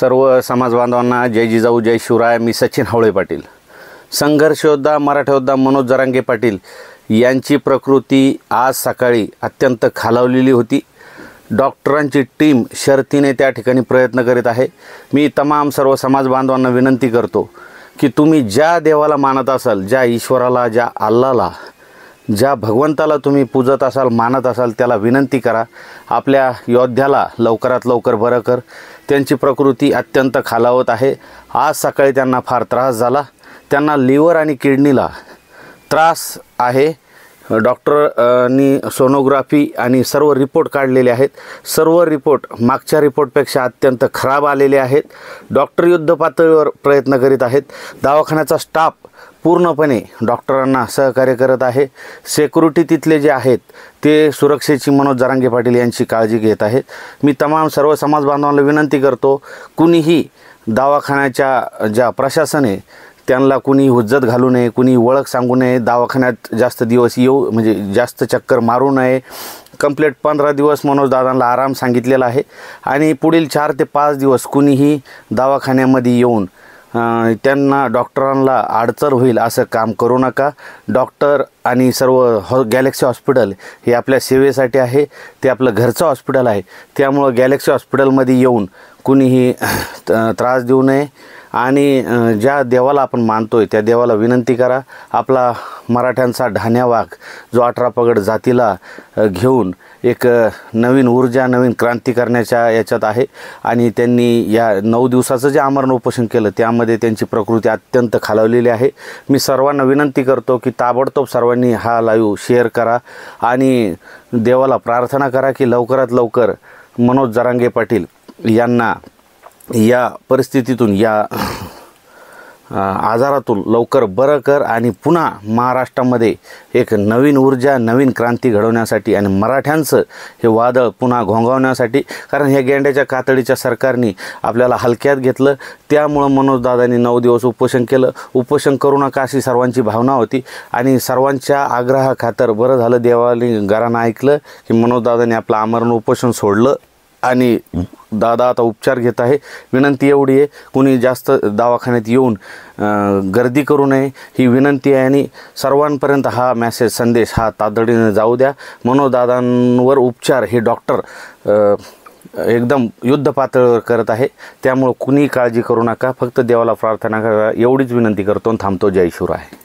सर्व समाज बांधवांना जय जिजाऊ जय शिवराय। मी सचिन हावळे पाटील। संघर्ष योद्धा मराठा योद्धा मनोज जरांगे पाटील यांची प्रकृती आज सकाळी अत्यंत खालावलेली होती। डॉक्टरांची टीम शर्तीने त्या ठिकाणी प्रयत्न करीत आहे। मी तमाम सर्व समाज बांधवांना विनंती करतो की तुम्ही ज्या देवाला मानत असाल, ज्या ईश्वराला, ज्या अल्लाहला, ज्या भगवंताला तुम्ही पूजत असाल, मानत असाल, त्याला विनंती करा आपल्या योद्ध्याला लवकरात लवकर बरं कर। त्यांची प्रकृती अत्यंत खालावत आहे। आज सकाळी त्यांना फार त्रास झाला। त्यांना लिव्हर आणि किडनीला त्रास आहे। डॉक्टरांनी सोनोग्राफी आणि सर्व रिपोर्ट काढलेले आहेत। सर्व रिपोर्ट मागच्या रिपोर्टपेक्षा अत्यंत खराब आलेले आहेत। डॉक्टर युद्ध पातळीवर प्रयत्न करीत आहेत। दवाखान्याचा स्टाफ पूर्णपणे डॉक्टरांना सहकार्य करत आहे। सिक्युरिटी तिथले जे आहेत ते सुरक्षेची मनोज जरांगे पाटील यांची काळजी घेत आहेत। मी तमाम सर्व समाज बांधवांना विनंती करतो, कुणीही दवाखान्याच्या ज्या प्रशासन आहे त्यांना कुणी हुज्जत घालू नये, कुणी ओळख सांगू नये, दवाखान्यात जास्त दिवस येऊ म्हणजे जास्त चक्कर मारू नये। कंप्लीट 15 दिवस मनोज दादांना आराम सांगितलेला आहे आणि पुढील 4 ते 5 दिवस कुणीही दवाखान्यामध्ये येऊन त्यांना डॉक्टरांना अडचण होईल असं काम करू नका। डॉक्टर आणि सर्व गॅलेक्सी हॉस्पिटल हे आपल्या सेवेसाठी आहे, ते आपलं घरचं हॉस्पिटल आहे। त्यामुळे गॅलेक्सी हॉस्पिटलमध्ये येऊन कुणीही त्रास देऊ नये आणि ज्या देवाला आपण मानतोय त्या देवाला विनंती करा। आपला मराठ्यांचा ढाण्या वाघ जो 18 पगड जातीला घेऊन एक नवीन ऊर्जा, नवीन क्रांती करण्याच्या याच्यात आहे आणि त्यांनी या 9 दिवसाचं जे आमरण उपोषण केलं त्यामध्ये त्यांची प्रकृती अत्यंत खालावलेली आहे। मी सर्वांना विनंती करतो की ताबडतोब सर्वांनी हा लाईव्ह शेअर करा आणि देवाला प्रार्थना करा की लवकरात लवकर मनोज जरांगे पाटील यांना या परिस्थितीतून, या आजारातून लवकर बरं कर आणि पुन्हा महाराष्ट्रामध्ये एक नवीन ऊर्जा, नवीन क्रांती घडवण्यासाठी आणि मराठ्यांचं हे वादळ पुन्हा घोंघावण्यासाठी। कारण हे गेंड्याच्या कातडीच्या सरकारने आपल्याला हलक्यात घेतलं, त्यामुळं मनोजदादांनी 9 दिवस उपोषण केलं। उपोषण करू नका अशी सर्वांची भावना होती आणि सर्वांच्या आग्रहाखातर बरं झालं देवाने घरानं ऐकलं की मनोजदादांनी आपलं आमरण उपोषण सोडलं आणि दादा आता उपचार घेत आहे। विनंती एवढी आहे, कुणी जास्त दवाखान्यात येऊन गर्दी करू नये ही विनंती आहे आणि सर्वांपर्यंत हा मेसेज, संदेश हा तातडीने जाऊ द्या। मनोजदादांवर उपचार हे डॉक्टर एकदम युद्ध पातळीवर करत आहे, त्यामुळे कुणी काळजी करू नका, फक्त देवाला प्रार्थना करा एवढीच विनंती करतो आणि थांबतो। जय शिवराय।